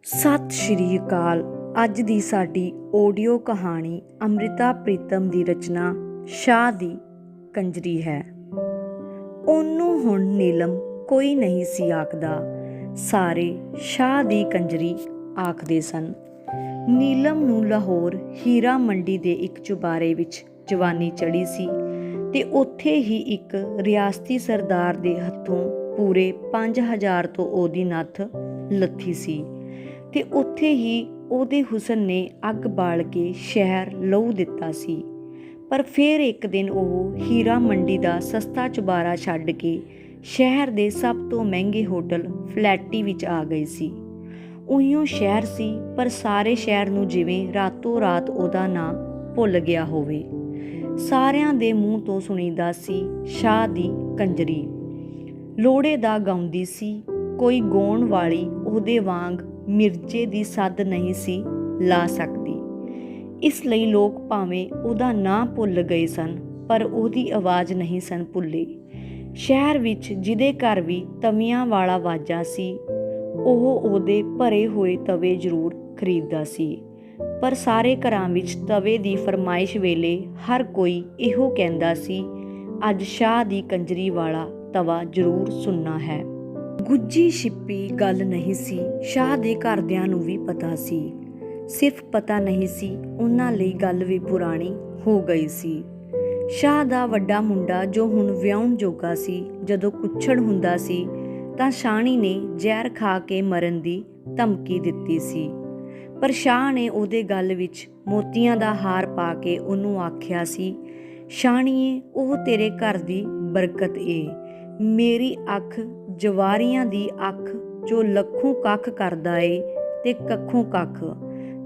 ਸਤਿ ਸ਼੍ਰੀ ਅਕਾਲ। ਅੱਜ ਦੀ ਸਾਡੀ ਆਡੀਓ ਕਹਾਣੀ ਅੰਮ੍ਰਿਤਾ ਪ੍ਰੀਤਮ ਦੀ ਰਚਨਾ ਸ਼ਾਹ ਦੀ ਕੰਜਰੀ ਹੈ। ਉਹਨੂੰ ਹੁਣ ਨੀਲਮ ਕੋਈ ਨਹੀਂ ਸੀ ਆਖਦਾ, ਸਾਰੇ ਸ਼ਾਹ ਦੀ ਕੰਜਰੀ ਆਖਦੇ ਸਨ। ਨੀਲਮ ਨੂੰ ਲਾਹੌਰ ਹੀਰਾ ਮੰਡੀ ਦੇ ਇੱਕ ਚੁਬਾਰੇ ਵਿੱਚ ਜਵਾਨੀ ਚੜ੍ਹੀ ਸੀ ਤੇ ਉੱਥੇ ਹੀ ਇੱਕ ਰਿਆਸਤੀ ਸਰਦਾਰ ਦੇ ਹੱਥੋਂ ਪੂਰੇ 5,000 ਤੋਂ ਉਹਦੀ ਨੱਥ ਲੱਥੀ ਸੀ ਤੇ ਉੱਥੇ ਹੀ ਉਹਦੇ ਹੁਸਨ ਨੇ ਅੱਗ ਬਾਲ ਕੇ ਸ਼ਹਿਰ ਲਹੂ ਦਿੱਤਾ ਸੀ। ਪਰ ਫਿਰ ਇੱਕ ਦਿਨ ਉਹ ਹੀਰਾ ਮੰਡੀ ਦਾ ਸਸਤਾ ਚੁਬਾਰਾ ਛੱਡ ਕੇ ਸ਼ਹਿਰ ਦੇ ਸਭ ਤੋਂ ਮਹਿੰਗੇ ਹੋਟਲ ਫਲੈਟੀ ਵਿੱਚ ਆ ਗਈ ਸੀ। ਉਹੀਓ ਸ਼ਹਿਰ ਸੀ, ਪਰ ਸਾਰੇ ਸ਼ਹਿਰ ਨੂੰ ਜਿਵੇਂ ਰਾਤੋਂ ਰਾਤ ਉਹਦਾ ਨਾਂ ਭੁੱਲ ਗਿਆ ਹੋਵੇ। ਸਾਰਿਆਂ ਦੇ ਮੂੰਹ ਤੋਂ ਸੁਣੀਦਾ ਸੀ ਸ਼ਾਹ ਦੀ ਕੰਜਰੀ। ਲੋੜੇ ਦਾ ਗਾਉਂਦੀ ਸੀ, ਕੋਈ ਗਾਉਣ ਵਾਲੀ ਉਹਦੇ ਵਾਂਗ ਮਿਰਜ਼ੇ ਦੀ ਸੱਦ ਨਹੀਂ ਸੀ ਲਾ ਸਕਦੀ। ਇਸ ਲਈ ਲੋਕ ਭਾਵੇਂ ਉਹਦਾ ਨਾਂ ਭੁੱਲ ਗਏ ਸਨ, ਪਰ ਉਹਦੀ ਆਵਾਜ਼ ਨਹੀਂ ਸਨ ਭੁੱਲੇ। ਸ਼ਹਿਰ ਵਿੱਚ ਜਿਹਦੇ ਘਰ ਵੀ ਤਵੀਆਂ ਵਾਲਾ ਵਾਜਾ ਸੀ, ਉਹ ਉਹਦੇ ਭਰੇ ਹੋਏ ਤਵੇ ਜ਼ਰੂਰ ਖਰੀਦਦਾ ਸੀ। ਪਰ ਸਾਰੇ ਘਰਾਂ ਵਿੱਚ ਤਵੇ ਦੀ ਫਰਮਾਇਸ਼ ਵੇਲੇ ਹਰ ਕੋਈ ਇਹੋ ਕਹਿੰਦਾ ਸੀ, ਅੱਜ ਸ਼ਾਹ ਦੀ ਕੰਜਰੀ ਵਾਲਾ ਤਵਾ ਜ਼ਰੂਰ ਸੁਣਨਾ ਹੈ। ਗੁੱਝੀ ਛਿਪੀ ਗੱਲ ਨਹੀਂ ਸੀ, ਸ਼ਾਹ ਦੇ ਘਰਦਿਆਂ ਨੂੰ ਵੀ ਪਤਾ ਸੀ। ਸਿਰਫ ਪਤਾ ਨਹੀਂ ਸੀ, ਉਹਨਾਂ ਲਈ ਗੱਲ ਵੀ ਪੁਰਾਣੀ ਹੋ ਗਈ ਸੀ। ਸ਼ਾਹ ਦਾ ਵੱਡਾ ਮੁੰਡਾ ਜੋ ਹੁਣ ਵਿਆਹੁਣ ਜੋਗਾ ਸੀ, ਜਦੋਂ ਕੁੱਛੜ ਹੁੰਦਾ ਸੀ ਤਾਂ ਸ਼ਾਹਣੀ ਨੇ ਜ਼ਹਿਰ ਖਾ ਕੇ ਮਰਨ ਦੀ ਧਮਕੀ ਦਿੱਤੀ ਸੀ। ਪਰ ਸ਼ਾਹ ਨੇ ਉਹਦੇ ਗਲ ਵਿੱਚ ਮੋਤੀਆਂ ਦਾ ਹਾਰ ਪਾ ਕੇ ਉਹਨੂੰ ਆਖਿਆ ਸੀ, ਸ਼ਾਹਣੀਏ, ਉਹ ਤੇਰੇ ਘਰ ਦੀ ਬਰਕਤ ਏ। ਮੇਰੀ ਅੱਖ ਜਵਾਰੀਆਂ ਦੀ ਅੱਖ, ਜੋ ਲੱਖੋਂ ਕੱਖ ਕਰਦਾ ਏ ਤੇ ਕੱਖੋਂ ਕੱਖ।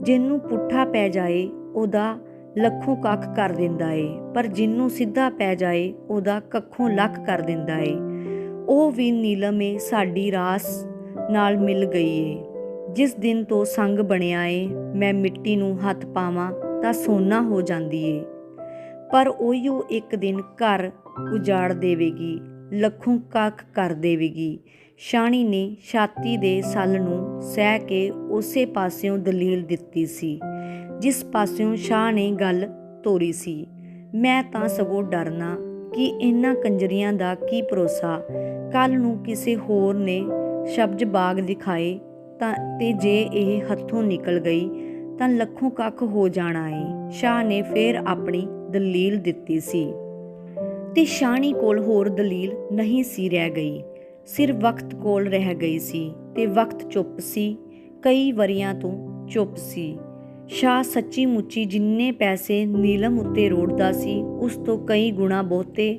ਜਿਹਨੂੰ ਪੁੱਠਾ ਪੈ ਜਾਏ ਉਹਦਾ ਲੱਖੋਂ ਕੱਖ ਕਰ ਦਿੰਦਾ ਏ, ਪਰ ਜਿਹਨੂੰ ਸਿੱਧਾ ਪੈ ਜਾਏ ਉਹਦਾ ਕੱਖੋਂ ਲੱਖ ਕਰ ਦਿੰਦਾ ਏ। ਉਹ ਵੀ ਨੀਲਮ ਏ, ਸਾਡੀ ਰਾਸ ਨਾਲ ਮਿਲ ਗਈ ਏ। ਜਿਸ ਦਿਨ ਤੋਂ ਸੰਗ ਬਣਿਆ ਏ, ਮੈਂ ਮਿੱਟੀ ਨੂੰ ਹੱਥ ਪਾਵਾਂ ਤਾਂ ਸੋਨਾ ਹੋ ਜਾਂਦੀ ਏ। ਪਰ ਉਹੀਓ ਇੱਕ ਦਿਨ ਘਰ ਉਜਾੜ ਦੇਵੇਗੀ, ਲੱਖੋਂ ਕੱਖ ਕਰ ਦੇਵੇਗੀ। ਸ਼ਾਹਣੀ ਨੇ ਛਾਤੀ ਦੇ ਸੱਲ ਨੂੰ ਸਹਿ ਕੇ ਉਸੇ ਪਾਸਿਓਂ ਦਲੀਲ ਦਿੱਤੀ ਸੀ, ਜਿਸ ਪਾਸਿਓਂ ਸ਼ਾਹ ਨੇ ਗੱਲ ਤੋਰੀ ਸੀ। ਮੈਂ ਤਾਂ ਸਗੋਂ ਡਰਨਾ ਕਿ ਇਹਨਾਂ ਕੰਜਰੀਆਂ ਦਾ ਕੀ ਭਰੋਸਾ, ਕੱਲ੍ਹ ਨੂੰ ਕਿਸੇ ਹੋਰ ਨੇ ਸ਼ਬਜ਼ ਬਾਗ ਦਿਖਾਏ ਤੇ ਜੇ ਇਹ ਹੱਥੋਂ ਨਿਕਲ ਗਈ ਤਾਂ ਲੱਖੋਂ ਕੱਖ ਹੋ ਜਾਣਾ ਏ। ਸ਼ਾਹ ਨੇ ਫਿਰ ਆਪਣੀ ਦਲੀਲ ਦਿੱਤੀ ਸੀ ਤੇ ਸ਼ਾਹਣੀ ਕੋਲ ਹੋਰ ਦਲੀਲ ਨਹੀਂ ਸੀ ਰਹਿ ਗਈ। ਸਿਰ ਵਕਤ ਕੋਲ ਰਹਿ ਗਈ ਸੀ ਤੇ ਵਕਤ ਚੁੱਪ ਸੀ, ਕਈ ਵਰ੍ਹਿਆਂ ਤੋਂ ਚੁੱਪ ਸੀ। ਸ਼ਾਹ ਸੱਚੀ ਮੁੱਚੀ ਜਿੰਨੇ ਪੈਸੇ ਨੀਲਮ ਉੱਤੇ ਰੋੜਦਾ ਸੀ, ਉਸ ਤੋਂ ਕਈ ਗੁਣਾ ਬਹੁਤੇ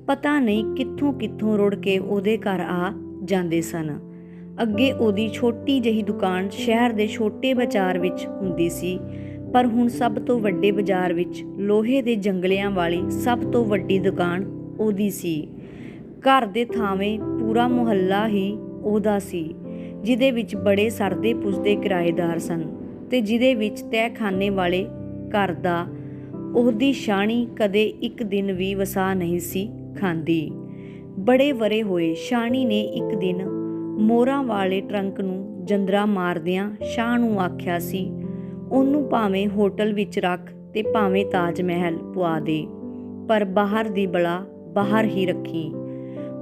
ਪਤਾ ਨਹੀਂ ਕਿੱਥੋਂ ਕਿੱਥੋਂ ਰੁੜ ਕੇ ਉਹਦੇ ਘਰ ਆ ਜਾਂਦੇ ਸਨ। ਅੱਗੇ ਉਹਦੀ ਛੋਟੀ ਜਿਹੀ ਦੁਕਾਨ ਸ਼ਹਿਰ ਦੇ ਛੋਟੇ ਬਾਜ਼ਾਰ ਵਿੱਚ ਹੁੰਦੀ ਸੀ, ਪਰ ਹੁਣ ਸਭ ਤੋਂ ਵੱਡੇ ਬਾਜ਼ਾਰ ਵਿੱਚ ਲੋਹੇ ਦੇ ਜੰਗਲਿਆਂ ਵਾਲੀ ਸਭ ਤੋਂ ਵੱਡੀ ਦੁਕਾਨ ਉਹਦੀ ਸੀ। ਘਰ ਦੇ ਥਾਵੇਂ ਪੂਰਾ ਮੁਹੱਲਾ ਹੀ ਉਹਦਾ ਸੀ, ਜਿਹਦੇ ਵਿੱਚ ਬੜੇ ਸਰਦੇ ਪੁੱਜਦੇ ਕਿਰਾਏਦਾਰ ਸਨ ਤੇ ਜਿਹਦੇ ਵਿੱਚ ਤਹਿਖਾਨੇ ਵਾਲੇ ਘਰ ਦਾ ਉਹਦੀ ਸ਼ਾਹਣੀ ਕਦੇ ਇੱਕ ਦਿਨ ਵੀ ਵਸਾ ਨਹੀਂ ਸੀ ਖਾਂਦੀ। ਬੜੇ ਵਰ੍ਹੇ ਹੋਏ ਸ਼ਾਹਣੀ ਨੇ ਇੱਕ ਦਿਨ ਮੋਹਰਾਂ ਵਾਲੇ ਟਰੰਕ ਨੂੰ ਜੰਦਰਾ ਮਾਰਦਿਆਂ ਸ਼ਾਹ ਨੂੰ ਆਖਿਆ ਸੀ, ਉਹਨੂੰ ਭਾਵੇਂ ਹੋਟਲ ਵਿੱਚ ਰੱਖ ਤੇ ਭਾਵੇਂ ਤਾਜ ਮਹਿਲ ਪੁਆ ਦੇ, ਪਰ ਬਾਹਰ ਦੀ ਬਲਾ ਬਾਹਰ ਹੀ ਰੱਖੀ।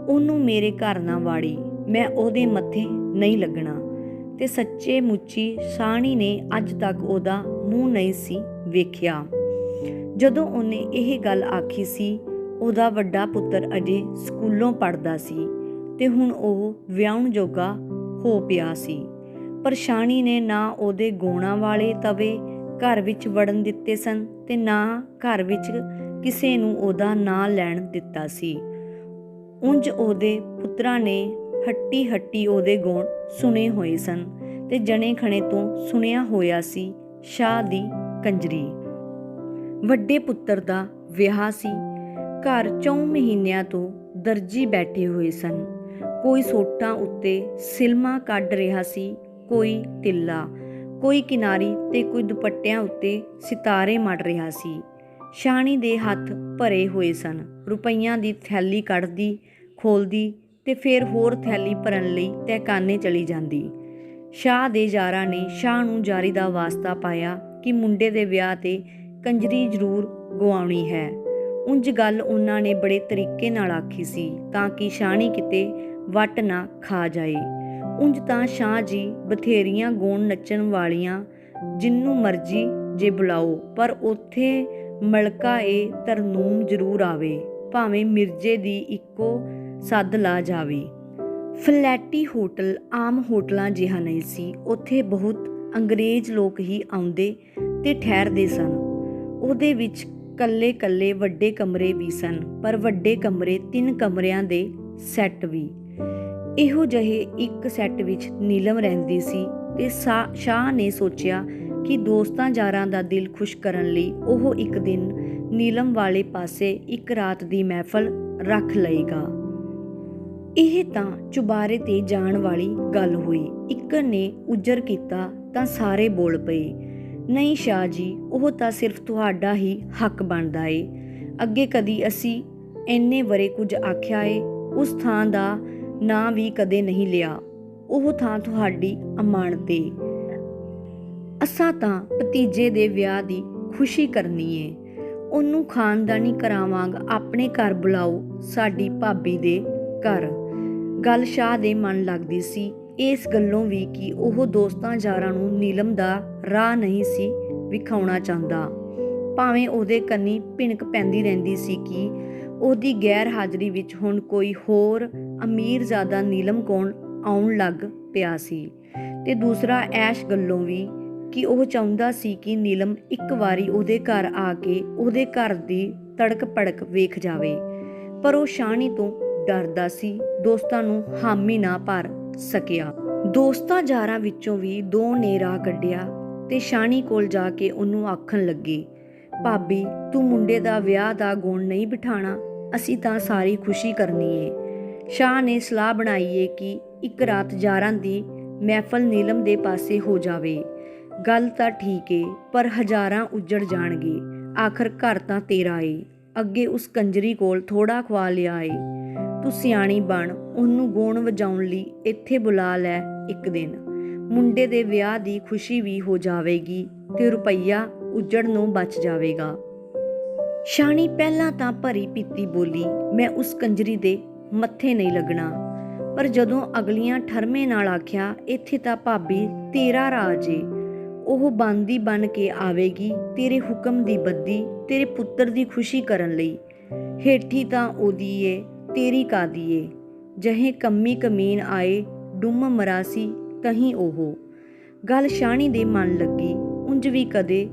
ਉਹਨੂੰ ਮੇਰੇ ਘਰ ਨਾ ਵਾੜੀ, ਮੈਂ ਉਹਦੇ ਮੱਥੇ ਨਹੀਂ ਲੱਗਣਾ। ਤੇ ਸੱਚੇ ਮੁੱਚੀ ਸ਼ਾਹਣੀ ਨੇ ਅੱਜ ਤੱਕ ਉਹਦਾ ਮੂੰਹ ਨਹੀਂ ਸੀ ਵੇਖਿਆ। ਜਦੋਂ ਉਹਨੇ ਇਹ ਗੱਲ ਆਖੀ ਸੀ, ਉਹਦਾ ਵੱਡਾ ਪੁੱਤਰ ਅਜੇ ਸਕੂਲੋਂ ਪੜ੍ਹਦਾ ਸੀ ਤੇ ਹੁਣ ਉਹ ਵਿਆਹੁਣ ਜੋਗਾ ਹੋ ਪਿਆ ਸੀ। ਪਰ ਸ਼ਾਹਣੀ ਨੇ ਨਾ ਉਹਦੇ ਗਾਉਣਾ ਵਾਲੇ ਤਵੇ ਘਰ ਵਿੱਚ ਵੜਨ ਦਿੱਤੇ ਸਨ ਤੇ ਨਾ ਘਰ ਵਿੱਚ ਕਿਸੇ ਨੂੰ ਉਹਦਾ ਨਾਂ ਲੈਣ ਦਿੱਤਾ ਸੀ। ਉਂਝ ਉਹਦੇ ਪੁੱਤਰਾਂ ਨੇ ਹੱਟੀ ਹੱਟੀ ਉਹਦੇ ਗਾਉਣ ਸੁਣੇ ਹੋਏ ਸਨ ਤੇ ਜਣੇ ਖਣੇ ਤੋਂ ਸੁਣਿਆ ਹੋਇਆ ਸੀ ਸ਼ਾਹ ਦੀ ਕੰਜਰੀ। ਵੱਡੇ ਪੁੱਤਰ ਦਾ ਵਿਆਹ ਸੀ। ਘਰ 4 ਮਹੀਨਿਆਂ ਤੋਂ ਦਰਜੀ ਬੈਠੇ ਹੋਏ ਸਨ। ਕੋਈ ਸੋਟਾਂ ਉੱਤੇ ਸਿਲਮਾ ਕੱਢ ਰਿਹਾ ਸੀ, ਕੋਈ ਤਿੱਲਾ, ਕੋਈ ਕਿਨਾਰੀ ਤੇ ਕੋਈ ਦੁਪੱਟਿਆਂ ਉੱਤੇ ਸਿਤਾਰੇ ਮੜ ਰਿਹਾ ਸੀ। ਸ਼ਾਹਣੀ ਦੇ ਹੱਥ ਭਰੇ ਹੋਏ ਸਨ। ਰੁਪਈਆਂ ਦੀ ਥੈਲੀ ਕੱਢਦੀ, ਖੋਲ੍ਹਦੀ ਤੇ ਫਿਰ ਹੋਰ ਥੈਲੀ ਭਰਨ ਲਈ ਤਹਿਖਾਨੇ ਚਲੀ ਜਾਂਦੀ। ਸ਼ਾਹ ਦੇ ਯਾਰਾਂ ਨੇ ਸ਼ਾਹ ਨੂੰ ਜਾਰੀ ਦਾ ਵਾਸਤਾ ਪਾਇਆ ਕਿ ਮੁੰਡੇ ਦੇ ਵਿਆਹ 'ਤੇ ਕੰਜਰੀ ਜ਼ਰੂਰ ਗਵਾਉਣੀ ਹੈ। ਉਂਝ ਗੱਲ ਉਹਨਾਂ ਨੇ ਬੜੇ ਤਰੀਕੇ ਨਾਲ ਆਖੀ ਸੀ ਤਾਂ ਕਿ ਸ਼ਾਹਣੀ ਕਿਤੇ ਵੱਟ ਨਾ ਖਾ ਜਾਏ। ਉਂਝ ਤਾਂ ਸ਼ਾਹ ਜੀ ਬਥੇਰੀਆਂ ਗਾਉਣ ਨੱਚਣ ਵਾਲੀਆਂ ਜਿਹਨੂੰ ਮਰਜ਼ੀ ਜੇ ਬੁਲਾਓ, ਪਰ ਉੱਥੇ ਮਲਕਾ ਏ ਤਰਨੂਮ ਜ਼ਰੂਰ ਆਵੇ, ਭਾਵੇਂ ਮਿਰਜ਼ੇ ਦੀ ਇੱਕੋ ਸੱਦ ਲਾ ਜਾਵੇ। ਫਲੈਟੀ ਹੋਟਲ ਆਮ ਹੋਟਲਾਂ ਜਿਹਾ ਨਹੀਂ ਸੀ। ਉੱਥੇ ਬਹੁਤ ਅੰਗਰੇਜ਼ ਲੋਕ ਹੀ ਆਉਂਦੇ ਤੇ ਠਹਿਰਦੇ ਸਨ। ਉਹਦੇ ਵਿੱਚ ਕੱਲੇ ਵੱਡੇ ਕਮਰੇ ਵੀ ਸਨ, ਪਰ ਵੱਡੇ ਕਮਰੇ 3 ਕਮਰਿਆਂ ਦੇ ਸੈੱਟ ਵੀ। ਇਹੋ ਜਿਹੇ ਇੱਕ ਸੈੱਟ ਵਿੱਚ ਨੀਲਮ ਰਹਿੰਦੀ ਸੀ ਤੇ ਸ਼ਾਹ ਨੇ ਸੋਚਿਆ ਕਿ ਦੋਸਤਾਂ ਯਾਰਾਂ ਦਾ ਦਿਲ ਖੁਸ਼ ਕਰਨ ਲਈ ਉਹ ਇੱਕ ਦਿਨ ਨੀਲਮ ਵਾਲੇ ਪਾਸੇ ਇੱਕ ਰਾਤ ਦੀ ਮਹਿਫਲ ਰੱਖ ਲਏਗਾ। ਇਹ ਤਾਂ ਚੁਬਾਰੇ ਤੇ ਜਾਣ ਵਾਲੀ ਗੱਲ ਹੋਈ। ਇੱਕ ਨੇ ਉਜਰ ਕੀਤਾ ਤਾਂ ਸਾਰੇ ਬੋਲ ਪਏ, ਨਹੀਂ ਸ਼ਾਹ ਜੀ, ਉਹ ਤਾਂ ਸਿਰਫ ਤੁਹਾਡਾ ਹੀ ਹੱਕ ਬਣਦਾ ਏ। ਅੱਗੇ ਕਦੀ ਅਸੀਂ ਇੰਨੇ ਵਰੇ ਕੁਝ ਆਖਿਆ ਏ? ਉਸ ਥਾਂ ਦਾ ਨਾਂ ਵੀ ਕਦੇ ਨਹੀਂ ਲਿਆ। ਉਹ ਥਾਂ ਤੁਹਾਡੀ ਅਮਾਨਤ ਏ। ਅਸਾਂ ਤਾਂ ਭਤੀਜੇ ਦੇ ਵਿਆਹ ਦੀ ਖੁਸ਼ੀ ਕਰਨੀ ਏ। ਉਹਨੂੰ ਖਾਨਦਾਨੀ ਘਰਾਂ ਵਾਂਗ ਆਪਣੇ ਘਰ ਬੁਲਾਓ, ਸਾਡੀ ਭਾਬੀ ਦੇ ਘਰ। ਗੱਲ ਸ਼ਾਹ ਦੇ ਮਨ ਲੱਗਦੀ ਸੀ, ਇਸ ਗੱਲੋਂ ਵੀ ਕਿ ਉਹ ਦੋਸਤਾਂ ਯਾਰਾਂ ਨੂੰ ਨੀਲਮ ਦਾ ਰਾਹ ਨਹੀਂ ਸੀ ਵਿਖਾਉਣਾ ਚਾਹੁੰਦਾ। ਭਾਵੇਂ ਉਹਦੇ ਕੰਨੀ ਭਿਣਕ ਪੈਂਦੀ ਰਹਿੰਦੀ ਸੀ ਕਿ ਉਹਦੀ ਗੈਰ ਹਾਜ਼ਰੀ ਵਿੱਚ ਹੁਣ ਕੋਈ ਹੋਰ ਅਮੀਰਜ਼ਾਦਾ ਨੀਲਮ ਕੋਲ ਆਉਣ ਲੱਗ ਪਿਆ ਸੀ, ਤੇ ਦੂਸਰਾ ਐਸ਼ ਗੱਲੋਂ ਵੀ ਕਿ ਉਹ ਚਾਹੁੰਦਾ ਸੀ ਕਿ ਨੀਲਮ ਇੱਕ ਵਾਰੀ ਉਹਦੇ ਘਰ ਆ ਕੇ ਉਹਦੇ ਘਰ ਦੀ ਤੜਕ ਭੜਕ ਵੇਖ ਜਾਵੇ। ਪਰ ਉਹ ਸ਼ਾਹਣੀ ਤੋਂ ਡਰਦਾ ਸੀ, ਦੋਸਤਾਂ ਨੂੰ ਹਾਮੀ ਨਾ ਭਰ ਸਕਿਆ। ਦੋਸਤਾਂ ਯਾਰਾਂ ਵਿੱਚੋਂ ਵੀ 2 ਨੇ ਰਾਹ ਕੱਢਿਆ ਤੇ ਸ਼ਾਹਣੀ ਕੋਲ ਜਾ ਕੇ ਉਹਨੂੰ ਆਖਣ ਲੱਗੇ, ਭਾਬੀ ਤੂੰ ਮੁੰਡੇ ਦਾ ਵਿਆਹ ਦਾ ਗੁਣ ਨਹੀਂ ਬਿਠਾਣਾ, ਅਸੀਂ ਤਾਂ ਸਾਰੀ ਖੁਸ਼ੀ ਕਰਨੀ ਏ। ਸ਼ਾਹ ਨੇ ਸਲਾਹ ਬਣਾਈ ਏ ਕਿ ਇੱਕ ਰਾਤ ਯਾਰਾਂ ਦੀ ਮਹਿਫਲ ਨੀਲਮ ਦੇ ਪਾਸੇ ਹੋ ਜਾਵੇ। ਗੱਲ ਤਾਂ ਠੀਕ ਏ, ਪਰ ਹਜ਼ਾਰਾਂ ਉੱਜੜ ਜਾਣਗੇ। ਆਖਰ ਘਰ ਤਾਂ ਤੇਰਾ ਏ, ਅੱਗੇ ਉਸ ਕੰਜਰੀ ਕੋਲ ਥੋੜਾ ਖਵਾ ਲਿਆ ਏ। ਤੂੰ ਸਿਆਣੀ ਬਣ, ਉਹਨੂੰ ਗਾਉਣ ਵਜਾਉਣ ਲਈ ਇੱਥੇ ਬੁਲਾ ਲੈ ਇੱਕ ਦਿਨ। ਮੁੰਡੇ ਦੇ ਵਿਆਹ ਦੀ ਖੁਸ਼ੀ ਵੀ ਹੋ ਜਾਵੇਗੀ ਤੇ ਰੁਪਈਆ ਉੱਜੜ ਬਚ ਜਾਵੇਗਾ। ਸ਼ਾਹਣੀ ਪਹਿਲਾਂ ਤਾਂ ਭਰੀ ਪੀਤੀ ਬੋਲੀ, ਮੈਂ ਉਸ ਕੰਜਰੀ ਦੇ ਮੱਥੇ ਨਹੀਂ ਲੱਗਣਾ। ਪਰ ਜਦੋਂ ਅਗਲੀਆਂ ਠਰਮੇ ਨਾਲ ਆਖਿਆ, ਇੱਥੇ ਤਾਂ ਭਾਬੀ ਤੇਰਾ ਰਾਜ ਏ, ਉਹ ਬੰਦੀ ਬਣ ਕੇ ਆਵੇਗੀ ਤੇਰੇ ਹੁਕਮ ਦੀ ਬੱਦੀ, ਤੇਰੇ ਪੁੱਤਰ ਦੀ ਖੁਸ਼ੀ ਕਰਨ ਲਈ। ਹੇਠੀ ਤਾਂ ਉਹਦੀ ਏ, ਤੇਰੀ ਕਾਦੀ ਏ। ਜਹੇ ਕੰਮੀ ਕਮੀਨ ਆਏ ਡੁੰਮ ਮਰਾਸੀ ਤਹੀਂ ਉਹ। ਗੱਲ ਸ਼ਾਹਣੀ ਦੇ ਮਨ ਲੱਗੀ। ਉਂਝ ਵੀ ਕਦੇ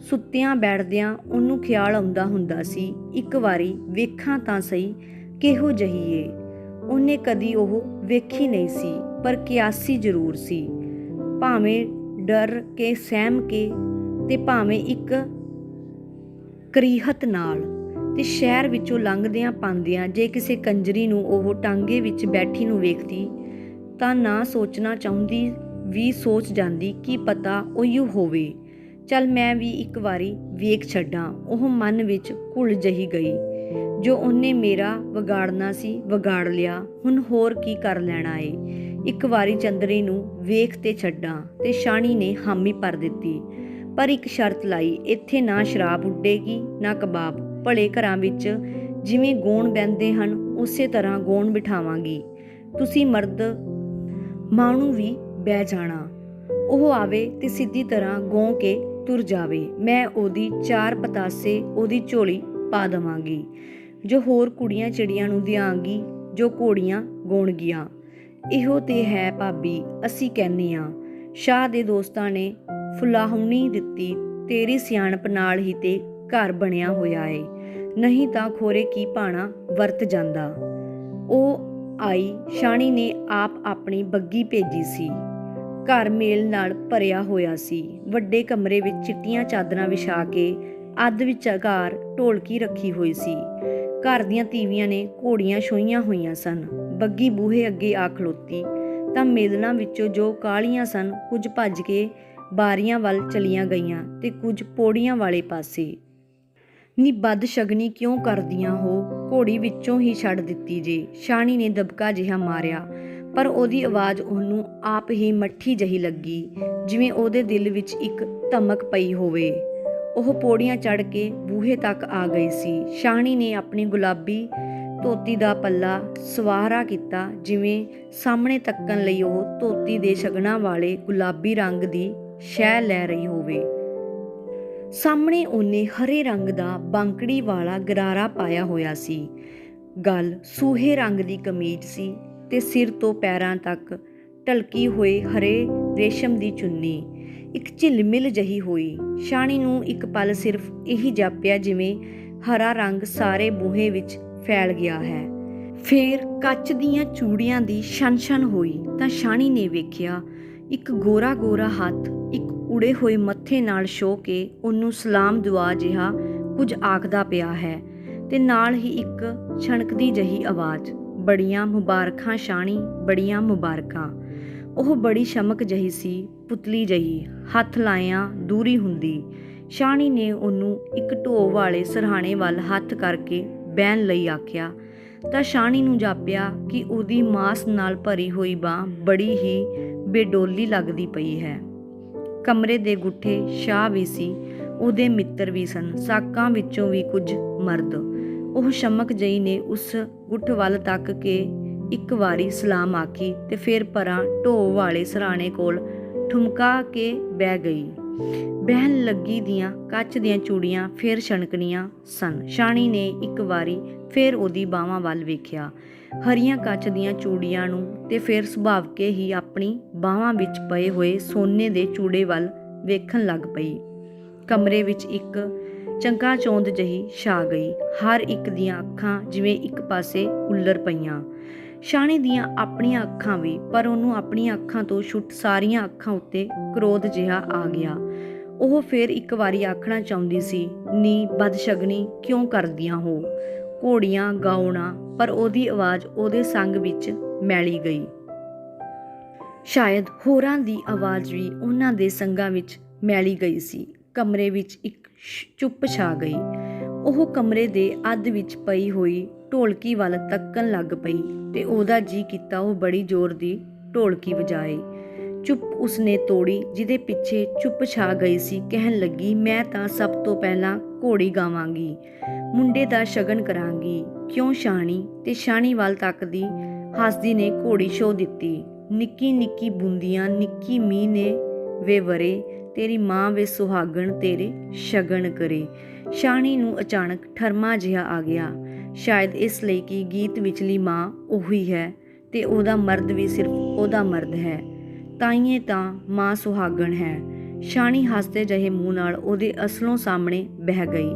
ਸੁੱਤਿਆਂ ਬੈਠਦਿਆਂ ਉਹਨੂੰ ਖਿਆਲ ਆਉਂਦਾ ਹੁੰਦਾ ਸੀ, ਇੱਕ ਵਾਰੀ ਵੇਖਾਂ ਤਾਂ ਸਹੀ ਕਿਹੋ ਜਿਹੀ ਏ। ਉਹਨੇ ਕਦੀ ਉਹ ਵੇਖੀ ਨਹੀਂ ਸੀ, ਪਰ ਕਿਆਸੀ ਜ਼ਰੂਰ ਸੀ। ਭਾਵੇਂ ਡਰ ਕੇ ਸਹਿਮ ਕੇ ਤੇ ਭਾਵੇਂ ਇੱਕ ਕਰੀਹਤ ਨਾਲ। ਤੇ ਸ਼ਹਿਰ ਵਿੱਚੋਂ ਲੰਘਦਿਆਂ ਪਾਂਦਿਆਂ ਜੇ ਕਿਸੇ ਕੰਜਰੀ ਨੂੰ ਉਹ ਟਾਂਗੇ ਵਿੱਚ ਬੈਠੀ ਨੂੰ ਵੇਖਦੀ ਤਾਂ ਨਾ ਸੋਚਣਾ ਚਾਹੁੰਦੀ ਵੀ ਸੋਚ ਜਾਂਦੀ ਕੀ ਪਤਾ ਉਹੀਓ ਹੋਵੇ। ਚੱਲ ਮੈਂ ਵੀ ਇੱਕ ਵਾਰੀ ਵੇਖ ਛੱਡਾਂ। ਉਹ ਮਨ ਵਿੱਚ ਘੁਲ ਜਿਹੀ ਗਈ। ਜੋ ਉਹਨੇ ਮੇਰਾ ਵਿਗਾੜਨਾ ਸੀ ਵਿਗਾੜ ਲਿਆ, ਹੁਣ ਹੋਰ ਕੀ ਕਰ ਲੈਣਾ ਏ। ਇੱਕ ਵਾਰੀ ਚੰਦਰੀ ਨੂੰ ਵੇਖ ਤੇ ਛੱਡਾਂ। ਤੇ ਸ਼ਾਹਣੀ ਨੇ ਹਾਮੀ ਭਰ ਦਿੱਤੀ, ਪਰ ਇੱਕ ਸ਼ਰਤ ਲਾਈ, ਇੱਥੇ ਨਾ ਸ਼ਰਾਬ ਉੱਡੇਗੀ ਨਾ ਕਬਾਬ। ਭਲੇ ਘਰਾਂ ਵਿੱਚ ਜਿਵੇਂ ਗਾਉਣ ਬਹਿੰਦੇ ਹਨ ਉਸੇ ਤਰ੍ਹਾਂ ਗਾਉਣ ਬਿਠਾਵਾਂਗੀ। ਤੁਸੀਂ ਮਰਦ ਮਾਣੂ ਵੀ ਬਹਿ ਜਾਣਾ। ਉਹ ਆਵੇ ਤੇ ਸਿੱਧੀ ਤਰ੍ਹਾਂ ਗਾਉ ਕੇ ਤੁਰ ਜਾਵੇ। ਮੈਂ ਉਹਦੀ 4 ਪਤਾਸੇ ਉਹਦੀ ਝੋਲੀ ਪਾ ਦੇਵਾਂਗੀ, ਜੋ ਹੋਰ ਕੁੜੀਆਂ ਚਿੜੀਆਂ ਨੂੰ ਦਿਆਂਗੀ ਜੋ ਘੋੜੀਆਂ ਗਾਉਣਗੀਆਂ। ਇਹੋ ਤੇ ਹੈ ਭਾਬੀ, ਅਸੀਂ ਕਹਿੰਦੇ ਹਾਂ। ਸ਼ਾਹ ਦੇ ਦੋਸਤਾਂ ਨੇ ਫੁਲਾਹੁਣੀ ਦਿੱਤੀ, ਤੇਰੀ ਸਿਆਣਪ ਨਾਲ ਹੀ ਤੇ ਘਰ ਬਣਿਆ ਹੋਇਆ ਏ, ਨਹੀਂ ਤਾਂ ਖੋਰੇ ਕੀ ਭਾਣਾ ਵਰਤ ਜਾਂਦਾ। ਉਹ ਆਈ। ਸ਼ਾਹਣੀ ਨੇ ਆਪ ਆਪਣੀ ਬੱਗੀ ਭੇਜੀ ਸੀ। ਘਰ ਮੇਲ ਨਾਲ ਭਰਿਆ ਹੋਇਆ ਸੀ। ਵੱਡੇ ਕਮਰੇ ਵਿੱਚ ਚਿੱਟੀਆਂ ਚਾਦਰਾਂ ਵਿਛਾ ਕੇ ਅੱਧ ਵਿਚਕਾਰ ਢੋਲਕੀ ਰੱਖੀ ਹੋਈ ਸੀ। ਘਰ ਦੀਆਂ ਤੀਵੀਆਂ ਨੇ ਘੋੜੀਆਂ ਛੋਹੀਆਂ ਹੋਈਆਂ ਸਨ। ਬੱਗੀ ਬੂਹੇ ਅੱਗੇ ਆ ਖਲੋਤੀ ਤਾਂ ਮੇਲਣਾ ਵਿੱਚੋਂ ਜੋ ਕਾਹਲੀਆਂ ਸਨ, ਕੁਝ ਭੱਜ ਕੇ ਬਾਰੀਆਂ ਵੱਲ ਚਲੀਆਂ ਗਈਆਂ ਤੇ ਕੁਝ ਪੌੜੀਆਂ ਵਾਲੇ ਪਾਸੇ। ਨੀ ਬਦਸ਼ਗਨੀ ਕਿਉਂ ਕਰਦੀਆਂ ਹੋ, ਘੋੜੀ ਵਿੱਚੋਂ ਹੀ ਛੱਡ ਦਿੱਤੀ ਜੇ। ਸ਼ਾਹਣੀ ਨੇ ਦਬਕਾ ਜਿਹਾ ਮਾਰਿਆ, ਪਰ ਉਹਦੀ ਆਵਾਜ਼ ਉਹਨੂੰ ਆਪ ਹੀ ਮੱਠੀ ਜਿਹੀ ਲੱਗੀ, ਜਿਵੇਂ ਉਹਦੇ ਦਿਲ ਵਿੱਚ ਇੱਕ ਧਮਕ ਪਈ ਹੋਵੇ। ਉਹ ਪੌੜੀਆਂ ਚੜ੍ਹ ਕੇ ਬੂਹੇ ਤੱਕ ਆ ਗਈ ਸੀ। ਸ਼ਾਹਣੀ ਨੇ ਆਪਣੀ ਗੁਲਾਬੀ ਧੋਤੀ ਦਾ ਪੱਲਾ ਸਵਾਹਰਾ ਕੀਤਾ, ਜਿਵੇਂ ਸਾਹਮਣੇ ਤੱਕਣ ਲਈ ਉਹ ਧੋਤੀ ਦੇ ਸ਼ਗਨਾਂ ਵਾਲੇ ਗੁਲਾਬੀ ਰੰਗ ਦੀ ਸ਼ਹਿ ਲੈ ਰਹੀ ਹੋਵੇ। ਸਾਹਮਣੇ ਉਹਨੇ ਹਰੇ ਰੰਗ ਦਾ ਬਾਂਕੜੀ ਵਾਲਾ ਗਰਾਰਾ ਪਾਇਆ ਹੋਇਆ ਸੀ। ਗਲ ਸੂਹੇ ਰੰਗ ਦੀ ਕਮੀਜ਼ ਸੀ ਤੇ ਸਿਰ ਤੋਂ ਪੈਰਾਂ ਤੱਕ ਢਲਕੀ ਹੋਏ ਹਰੇ ਰੇਸ਼ਮ ਦੀ ਚੁੰਨੀ ਇੱਕ ਝਿਲਮਿਲ ਜਿਹੀ ਹੋਈ। ਸ਼ਾਹਣੀ ਨੂੰ ਇੱਕ ਪਲ ਸਿਰਫ ਇਹੀ ਜਾਪਿਆ ਜਿਵੇਂ ਹਰਾ ਰੰਗ ਸਾਰੇ ਬੂਹੇ ਵਿੱਚ ਫੈਲ ਗਿਆ ਹੈ। ਫੇਰ ਕੱਚ ਦੀਆਂ ਚੂੜੀਆਂ ਦੀ ਛਣ-ਛਣ ਹੋਈ ਤਾਂ ਸ਼ਾਹਣੀ ਨੇ ਵੇਖਿਆ ਇੱਕ ਗੋਰਾ ਗੋਰਾ ਹੱਥ ਇੱਕ ਉੜੇ ਹੋਏ ਮੱਥੇ ਨਾਲ ਛੋਹ ਕੇ ਉਹਨੂੰ ਸਲਾਮ ਦੁਆ ਜਿਹਾ ਕੁਝ ਆਖਦਾ ਪਿਆ ਹੈ ਤੇ ਨਾਲ ਹੀ ਇੱਕ ਛਣਕਦੀ ਜਿਹੀ ਆਵਾਜ਼, ਬੜੀਆਂ ਮੁਬਾਰਕਾਂ ਸ਼ਾਹਣੀ, ਬੜੀਆਂ ਮੁਬਾਰਕਾਂ। ਉਹ ਬੜੀ ਸ਼ਮਕ ਜਿਹੀ ਸੀ, ਪੁਤਲੀ ਜਿਹੀ, ਹੱਥ ਲਾਇਆਂ ਦੂਰੀ ਹੁੰਦੀ। ਸ਼ਾਹਣੀ ਨੇ ਉਹਨੂੰ ਇੱਕ ਢੋਅ ਵਾਲੇ ਸਰਹਾਣੇ ਵੱਲ ਹੱਥ ਕਰਕੇ ਬਹਿਣ ਲਈ ਆਖਿਆ ਤਾਂ ਸ਼ਾਹਣੀ ਨੂੰ ਜਾਪਿਆ ਕਿ ਉਹਦੀ ਮਾਸ ਨਾਲ ਭਰੀ ਹੋਈ ਬਾਂਹ ਬੜੀ ਹੀ ਬੇਡੋਲੀ ਲੱਗਦੀ ਪਈ ਹੈ। ਕਮਰੇ ਦੇ ਗੁੱਠੇ ਸ਼ਾਹ ਵੀ ਸੀ, ਉਹਦੇ ਮਿੱਤਰ ਵੀ ਸਨ, ਸਾਕਾਂ ਵਿੱਚੋਂ ਵੀ ਕੁਝ ਮਰਦ। ਉਹ ਸ਼ਮਕ ਜਿਹੀ ਨੇ ਉਸ ਗੁੱਠ ਵੱਲ ਤੱਕ ਕੇ ਇੱਕ ਵਾਰੀ ਸਲਾਮ ਆਖੀ ਤੇ ਫਿਰ ਪਰਾਂ ਢੋਅ ਵਾਲੇ ਸਰਹਾਣੇ ਕੋਲ ਠੁਮਕਾ ਕੇ ਬਹਿ ਗਈ। ਬਹਿਣ ਲੱਗੀ ਦੀਆਂ ਕੱਚ ਦੀਆਂ ਚੂੜੀਆਂ ਫੇਰ ਛਣਕਣੀਆਂ ਸਨ। ਸ਼ਾਹਣੀ ਨੇ ਇੱਕ ਵਾਰੀ ਫੇਰ ਉਹਦੀ ਬਾਹਾਂ ਵੱਲ ਵੇਖਿਆ, ਹਰੀਆਂ ਕੱਚ ਦੀਆਂ ਚੂੜੀਆਂ ਨੂੰ, ਤੇ ਫਿਰ ਸੁਭਾਵਕੇ ਹੀ ਆਪਣੀ ਬਾਹਾਂ ਵਿੱਚ ਪਏ ਹੋਏ ਸੋਨੇ ਦੇ ਚੂੜੇ ਵੱਲ ਵੇਖਣ ਲੱਗ ਪਈ। ਕਮਰੇ ਵਿੱਚ ਇੱਕ ਚੰਕਾਚੌਂਧ ਜਿਹੀ ਛਾ ਗਈ। ਹਰ ਇੱਕ ਦੀਆਂ ਅੱਖਾਂ ਜਿਵੇਂ ਇੱਕ ਪਾਸੇ ਉੱਲਰ ਪਈਆਂ। ਸ਼ਾਹਣੀ ਦੀਆਂ ਆਪਣੀਆਂ ਅੱਖਾਂ ਵੀ, ਪਰ ਉਹਨੂੰ ਆਪਣੀਆਂ ਅੱਖਾਂ ਤੋਂ ਛੁੱਟ ਸਾਰੀਆਂ ਅੱਖਾਂ ਉੱਤੇ ਕ੍ਰੋਧ ਜਿਹਾ ਆ ਗਿਆ। ਉਹ ਫੇਰ ਇੱਕ ਵਾਰੀ ਆਖਣਾ ਚਾਹੁੰਦੀ ਸੀ, ਨੀ ਬਦਸ਼ਗਨੀ ਕਿਉਂ ਕਰਦੀਆਂ ਹੋ ਘੋੜੀਆਂ ਗਾਉਣਾ, ਪਰ ਉਹਦੀ ਆਵਾਜ਼ ਉਹਦੇ ਸੰਗ ਵਿੱਚ ਮੈਲੀ ਗਈ। ਸ਼ਾਇਦ ਹੋਰਾਂ ਦੀ ਆਵਾਜ਼ ਵੀ ਉਹਨਾਂ ਦੇ ਸੰਗਾਂ ਵਿੱਚ ਮੈਲੀ ਗਈ ਸੀ। ਕਮਰੇ ਵਿੱਚ ਇੱਕ ਚੁੱਪ ਛਾ ਗਈ। ਉਹ ਕਮਰੇ ਦੇ ਅੱਧ ਵਿੱਚ ਪਈ ਹੋਈ ਢੋਲਕੀ ਵੱਲ ਤੱਕਣ ਲੱਗ ਪਈ ਤੇ ਉਹਦਾ ਜੀ ਕੀਤਾ ਉਹ ਬੜੀ ਜ਼ੋਰ ਦੀ ਢੋਲਕੀ ਵਜਾਏ। ਚੁੱਪ ਉਸਨੇ ਤੋੜੀ ਜਿਹਦੇ ਪਿੱਛੇ ਚੁੱਪ ਛਾ ਗਈ ਸੀ। ਕਹਿਣ ਲੱਗੀ, ਮੈਂ ਤਾਂ ਸਭ ਤੋਂ ਪਹਿਲਾਂ ਘੋੜੀ ਗਾਵਾਂਗੀ, ਮੁੰਡੇ ਦਾ ਸ਼ਗਨ ਕਰਾਂਗੀ। ਕਿਉਂ ਸ਼ਾਹਣੀ? ਤੇ ਸ਼ਾਹਣੀ ਵੱਲ ਤੱਕਦੀ ਹੱਸਦੀ ਨੇ ਘੋੜੀ ਛੋਹ ਦਿੱਤੀ। ਨਿੱਕੀ ਨਿੱਕੀ ਬੂੰਦੀਆਂ ਨਿੱਕੀ ਮੀਂਹ ਨੇ ਵੇ ਵਰੇ, ਤੇਰੀ ਮਾਂ ਵੇ ਸੁਹਾਗਣ ਤੇਰੇ ਸ਼ਗਨ ਕਰੇ। ਸ਼ਾਹਣੀ ਨੂੰ ਅਚਾਨਕ ਠਰਮਾ ਜਿਹਾ ਆ ਗਿਆ, ਸ਼ਾਇਦ ਇਸ ਲਈ ਕਿ ਗੀਤ ਵਿਚਲੀ ਮਾਂ ਉਹੀ ਹੈ ਤੇ ਉਹਦਾ ਮਰਦ ਵੀ ਸਿਰਫ ਉਹਦਾ ਮਰਦ ਹੈ, ਤਾਈਏ ਤਾਂ ਮਾਂ ਸੁਹਾਗਣ ਹੈ। ਸ਼ਾਹਣੀ ਹੱਸਦੇ ਜਿਹੇ ਮੂੰਹ ਨਾਲ ਉਹਦੇ ਅਸਲੋਂ ਸਾਹਮਣੇ ਬਹਿ ਗਈ,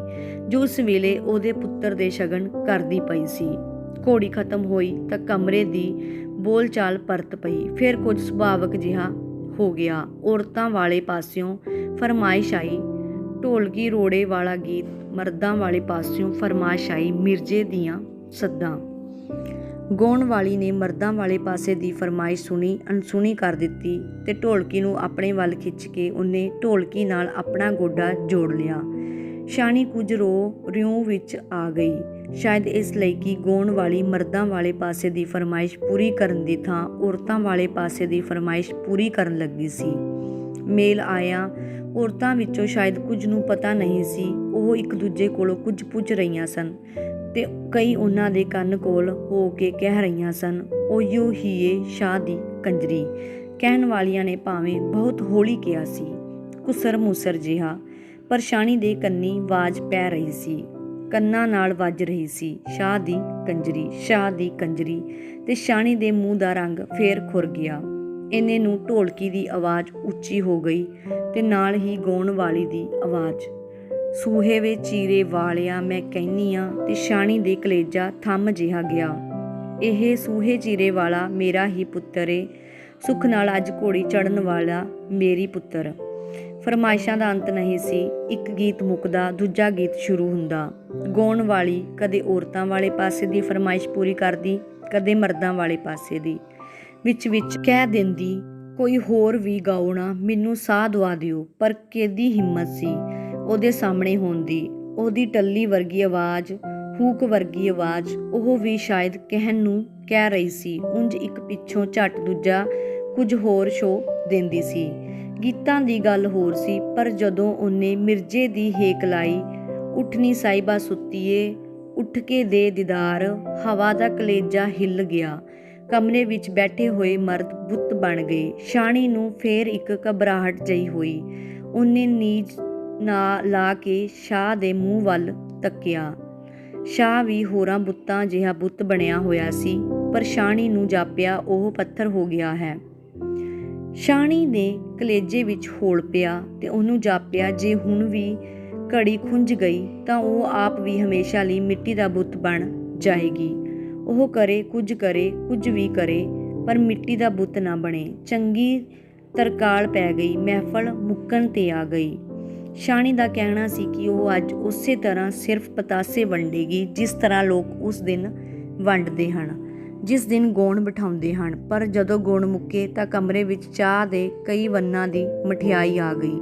ਜੋ ਉਸ ਵੇਲੇ ਉਹਦੇ ਪੁੱਤਰ ਦੇ ਸ਼ਗਨ ਕਰਦੀ ਪਈ ਸੀ। ਘੋੜੀ ਖਤਮ ਹੋਈ ਤਾਂ ਕਮਰੇ ਦੀ ਬੋਲਚਾਲ ਪਰਤ ਪਈ। ਫਿਰ ਕੁਝ ਸੁਭਾਵਕ ਜਿਹਾ ਹੋ ਗਿਆ। ਔਰਤਾਂ ਵਾਲੇ ਪਾਸਿਓਂ ਫਰਮਾਇਸ਼ ਆਈ ਢੋਲਕੀ ਰੋੜੇ ਵਾਲਾ ਗੀਤ, ਮਰਦਾਂ ਵਾਲੇ ਪਾਸਿਓਂ ਫਰਮਾਇਸ਼ ਆਈ ਮਿਰਜ਼ੇ ਦੀਆਂ ਸੱਦਾਂ। ਗਾਉਣ ਵਾਲੀ ਨੇ ਮਰਦਾਂ ਵਾਲੇ ਪਾਸੇ ਦੀ ਫਰਮਾਇਸ਼ ਸੁਣੀ, ਅਣਸੁਣੀ ਕਰ ਦਿੱਤੀ ਤੇ ਢੋਲਕੀ ਨੂੰ ਆਪਣੇ ਵੱਲ ਖਿੱਚ ਕੇ ਉਹਨੇ ਢੋਲਕੀ ਨਾਲ ਆਪਣਾ ਗੋਡਾ ਜੋੜ ਲਿਆ। ਸ਼ਾਹਣੀ ਕੁਝ ਰਿਉਂ ਵਿੱਚ ਆ ਗਈ, ਸ਼ਾਇਦ ਇਸ ਲਈ ਕਿ ਗਾਉਣ ਵਾਲੀ ਮਰਦਾਂ ਵਾਲੇ ਪਾਸੇ ਦੀ ਫਰਮਾਇਸ਼ ਪੂਰੀ ਕਰਨ ਦੀ ਥਾਂ ਔਰਤਾਂ ਵਾਲੇ ਪਾਸੇ ਦੀ ਫਰਮਾਇਸ਼ ਪੂਰੀ ਕਰਨ ਲੱਗੀ ਸੀ। ਮੇਲ ਆਇਆ ਔਰਤਾਂ ਵਿੱਚੋਂ ਸ਼ਾਇਦ ਕੁਝ ਨੂੰ ਪਤਾ ਨਹੀਂ ਸੀ ਉਹ ਇੱਕ ਦੂਜੇ ਕੋਲੋਂ ਕੁਝ ਪੁੱਛ ਰਹੀਆਂ ਸਨ ਤੇ ਕਈ ਉਹਨਾਂ ਦੇ ਕੰਨ ਕੋਲ ਹੋ ਕੇ ਕਹਿ ਰਹੀਆਂ ਸਨ, ਓਯੋ ਹੀ ਏ ਸ਼ਾਹ ਦੀ ਕੰਜਰੀ। ਕਹਿਣ ਵਾਲੀਆਂ ਨੇ ਭਾਵੇਂ ਬਹੁਤ ਹੌਲੀ ਕਿਹਾ ਸੀ, ਘੁਸਰ ਮੁਸਰ ਜਿਹਾ, ਪਰ ਸ਼ਾਹਣੀ ਦੇ ਕੰਨੀ ਆਵਾਜ਼ ਪੈ ਰਹੀ ਸੀ, ਕੰਨਾਂ ਨਾਲ ਵੱਜ ਰਹੀ ਸੀ, ਸ਼ਾਹ ਦੀ ਕੰਜਰੀ, ਸ਼ਾਹ ਦੀ ਕੰਜਰੀ। ਤੇ ਸ਼ਾਹਣੀ ਦੇ ਮੂੰਹ ਦਾ ਰੰਗ ਫੇਰ ਖੁਰ ਗਿਆ। ਇੰਨੇ ਨੂੰ ਢੋਲਕੀ ਦੀ ਆਵਾਜ਼ ਉੱਚੀ ਹੋ ਗਈ ਤੇ ਨਾਲ ਹੀ ਗਾਉਣ ਵਾਲੀ ਦੀ ਆਵਾਜ਼, ਸੂਹੇ ਵੇ ਚੀਰੇ ਵਾਲਿਆ ਮੈਂ ਕਹਿੰਨੀ ਆ। ਤੇ ਸ਼ਾਹਣੀ ਦੇ ਕਲੇਜਾ ਥੰਮ ਜਿਹਾ ਗਿਆ। ਇਹ ਸੂਹੇ ਚੀਰੇ ਵਾਲਾ ਮੇਰਾ ਹੀ ਪੁੱਤਰ ਏ, ਸੁੱਖ ਨਾਲ ਅੱਜ ਘੋੜੀ ਚੜ੍ਹਨ ਵਾਲਾ ਮੇਰੀ ਪੁੱਤਰ। ਫਰਮਾਇਸ਼ਾਂ ਦਾ ਅੰਤ ਨਹੀਂ ਸੀ। ਇੱਕ ਗੀਤ ਮੁੱਕਦਾ ਦੂਜਾ ਗੀਤ ਸ਼ੁਰੂ ਹੁੰਦਾ। ਗਾਉਣ ਵਾਲੀ ਕਦੇ ਔਰਤਾਂ ਵਾਲੇ ਪਾਸੇ ਦੀ ਫਰਮਾਇਸ਼ ਪੂਰੀ ਕਰਦੀ, ਕਦੇ ਮਰਦਾਂ ਵਾਲੇ ਪਾਸੇ ਦੀ। ਵਿੱਚ ਵਿੱਚ ਕਹਿ ਦਿੰਦੀ, ਕੋਈ ਹੋਰ ਵੀ ਗਾਉਣਾ, ਮੈਨੂੰ ਸਾਹ ਦਵਾ ਦਿਓ। ਪਰ ਕਿਹਦੀ ਹਿੰਮਤ ਸੀ ਉਹਦੇ ਸਾਹਮਣੇ ਹੋਣ ਦੀ। ਉਹਦੀ ਟੱਲੀ ਵਰਗੀ ਆਵਾਜ਼, ਹੂਕ ਵਰਗੀ ਆਵਾਜ਼, ਉਹ ਵੀ ਸ਼ਾਇਦ ਕਹਿਣ ਨੂੰ ਕਹਿ ਰਹੀ ਸੀ। ਉਂਝ ਇੱਕ ਪਿੱਛੋਂ ਝੱਟ ਦੂਜਾ ਕੁਝ ਹੋਰ ਸ਼ੋਅ ਦਿੰਦੀ ਸੀ। ਗੀਤਾਂ ਦੀ ਗੱਲ ਹੋਰ ਸੀ, ਪਰ ਜਦੋਂ ਉਹਨੇ ਮਿਰਜ਼ੇ ਦੀ ਹੇਕ ਲਾਈ, ਉੱਠਣੀ ਸਾਹਿਬਾ ਸੁੱਤੀਏ, ਉੱਠ ਕੇ ਦੇ ਦੀਦਾਰ, ਹਵਾ ਦਾ ਕਲੇਜਾ ਹਿੱਲ ਗਿਆ। ਕਮਰੇ ਵਿੱਚ ਬੈਠੇ ਹੋਏ ਮਰਦ ਬੁੱਤ ਬਣ ਗਏ। ਸ਼ਾਹਣੀ ਨੂੰ ਫੇਰ ਇੱਕ ਘਬਰਾਹਟ ਜਿਹੀ ਹੋਈ। ਉਹਨੇ ਨੀਝ ਨਾ ਲਾ ਕੇ ਸ਼ਾਹ ਦੇ ਮੂੰਹ ਵੱਲ ਤੱਕਿਆ। ਸ਼ਾਹ ਵੀ ਹੋਰਾਂ ਬੁੱਤਾਂ ਜਿਹਾ ਬੁੱਤ ਬਣਿਆ ਹੋਇਆ ਸੀ, ਪਰ ਸ਼ਾਹਣੀ ਨੂੰ ਜਾਪਿਆ ਉਹ ਪੱਥਰ ਹੋ ਗਿਆ ਹੈ। ਸ਼ਾਹਣੀ ਦੇ ਕਲੇਜੇ ਵਿੱਚ ਹੋਲ ਪਿਆ ਤੇ ਉਹਨੂੰ ਜਾਪਿਆ ਜੇ ਹੁਣ ਵੀ ਘੜੀ ਖੁੰਝ ਗਈ ਤਾਂ ਉਹ ਆਪ ਵੀ ਹਮੇਸ਼ਾ ਲਈ ਮਿੱਟੀ ਦਾ ਬੁੱਤ ਬਣ ਜਾਏਗੀ। ਉਹ ਕਰੇ ਕੁਝ ਵੀ ਕਰੇ, ਪਰ ਮਿੱਟੀ ਦਾ ਬੁੱਤ ਨਾ ਬਣੇ। ਚੰਗੀ ਤਰਕਾਲ ਪੈ ਗਈ। ਮਹਿਫਲ ਮੁੱਕਣ 'ਤੇ ਆ ਗਈ। ਸ਼ਾਹਣੀ ਦਾ ਕਹਿਣਾ ਸੀ ਕਿ ਉਹ ਅੱਜ ਉਸੇ ਤਰ੍ਹਾਂ ਸਿਰਫ ਪਤਾਸੇ ਵੰਡੇਗੀ ਜਿਸ ਤਰ੍ਹਾਂ ਲੋਕ ਉਸ ਦਿਨ ਵੰਡਦੇ ਹਨ, ਜਿਸ ਦਿਨ ਗੌਣ ਬਿਠਾਉਂਦੇ ਹਨ। ਪਰ ਜਦੋਂ ਗੌਣ ਮੁੱਕੇ ਤਾਂ ਕਮਰੇ ਵਿੱਚ ਚਾਹ ਦੇ ਕਈ ਵੰਨਾਂ ਦੀ ਮਠਿਆਈ ਆ ਗਈ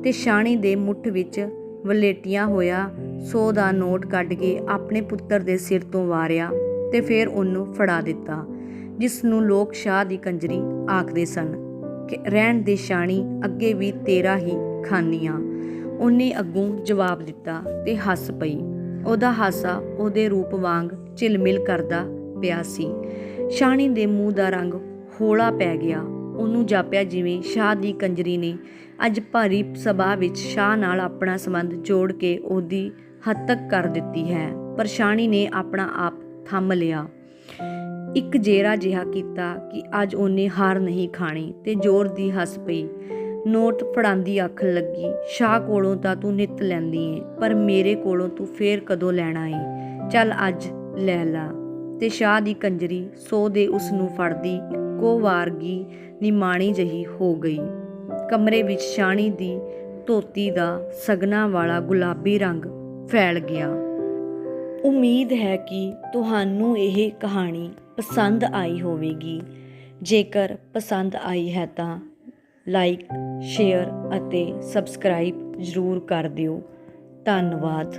ਤੇ ਸ਼ਾਹਣੀ ਦੇ ਮੁੱਠ ਵਿੱਚ ਵਲੇਟਿਆ ਹੋਇਆ 100 ਦਾ ਨੋਟ ਕੱਢ ਕੇ ਆਪਣੇ ਪੁੱਤਰ ਦੇ ਸਿਰ ਤੋਂ ਵਾਰਿਆ ਤੇ ਫਿਰ ਉਹਨੂੰ ਫੜਾ ਦਿੱਤਾ, ਜਿਸ ਨੂੰ ਲੋਕ ਸ਼ਾਹ ਦੀ ਕੰਜਰੀ ਆਖਦੇ ਸਨ। ਕਿ ਰਹਿਣ ਦੇ ਸ਼ਾਹਣੀ, ਅੱਗੇ ਵੀ ਤੇਰਾ ਹੀ ਖਾਨੀਆਂ। ਉਹਨੇ ਅੱਗੋਂ ਜਵਾਬ ਦਿੱਤਾ ਤੇ ਹੱਸ ਪਈ। ਉਹਦਾ ਹਾਸਾ ਉਹਦੇ ਰੂਪ ਵਾਂਗ ਝਿਲਮਿਲ ਕਰਦਾ ਪਿਆ ਸੀ। ਸ਼ਾਹਣੀ ਦੇ ਮੂੰਹ ਦਾ ਰੰਗ ਹੌਲਾ ਪੈ ਗਿਆ। ਉਹਨੂੰ ਜਾਪਿਆ ਜਿਵੇਂ ਸ਼ਾਹ ਦੀ ਕੰਜਰੀ ਨੇ ਅੱਜ ਭਰੀ ਸਭਾ ਵਿੱਚ ਸ਼ਾਹ ਨਾਲ ਆਪਣਾ ਸੰਬੰਧ ਜੋੜ ਕੇ ਉਹਦੀ ਹੱਤਕ ਕਰ ਦਿੱਤੀ ਹੈ। ਪਰ ਸ਼ਾਹਣੀ ਨੇ ਆਪਣਾ ਆਪ ਥੰਮ ਲਿਆ, ਇੱਕ ਜੇਰਾ ਜਿਹਾ ਕੀਤਾ ਕਿ ਅੱਜ ਉਹਨੇ ਹਾਰ ਨਹੀਂ ਖਾਣੀ, ਤੇ ਜ਼ੋਰ ਦੀ ਹੱਸ ਪਈ। ਨੋਟ ਫੜਾਂਦੀ ਆਖਣ ਲੱਗੀ, ਸ਼ਾਹ ਕੋਲੋਂ ਤਾਂ ਤੂੰ ਨਿੱਤ ਲੈਂਦੀ ਏ, ਪਰ ਮੇਰੇ ਕੋਲੋਂ ਤੂੰ ਫੇਰ ਕਦੋਂ ਲੈਣਾ ਏ? ਚੱਲ ਅੱਜ ਲੈ ਲਾ। ਤੇ ਸ਼ਾਹ ਦੀ ਕੰਜਰੀ 100 ਦੇ ਉਸ ਨੂੰ ਫੜਦੀ ਇੱਕੋ ਵਾਰਗੀ ਨਿਮਾਣੀ ਜਿਹੀ ਹੋ ਗਈ। ਕਮਰੇ ਵਿੱਚ ਸ਼ਾਹਣੀ ਦੀ ਧੋਤੀ ਦਾ ਸਗਨਾਂ ਵਾਲਾ ਗੁਲਾਬੀ ਰੰਗ ਫੈਲ ਗਿਆ। ਉਮੀਦ ਹੈ ਕਿ ਤੁਹਾਨੂੰ ਇਹ ਕਹਾਣੀ ਪਸੰਦ ਆਈ ਹੋਵੇਗੀ। ਜੇਕਰ ਪਸੰਦ ਆਈ ਹੈ ਤਾਂ ਲਾਈਕ, ਸ਼ੇਅਰ ਅਤੇ ਸਬਸਕ੍ਰਾਈਬ ਜ਼ਰੂਰ ਕਰ ਦਿਓ। ਧੰਨਵਾਦ।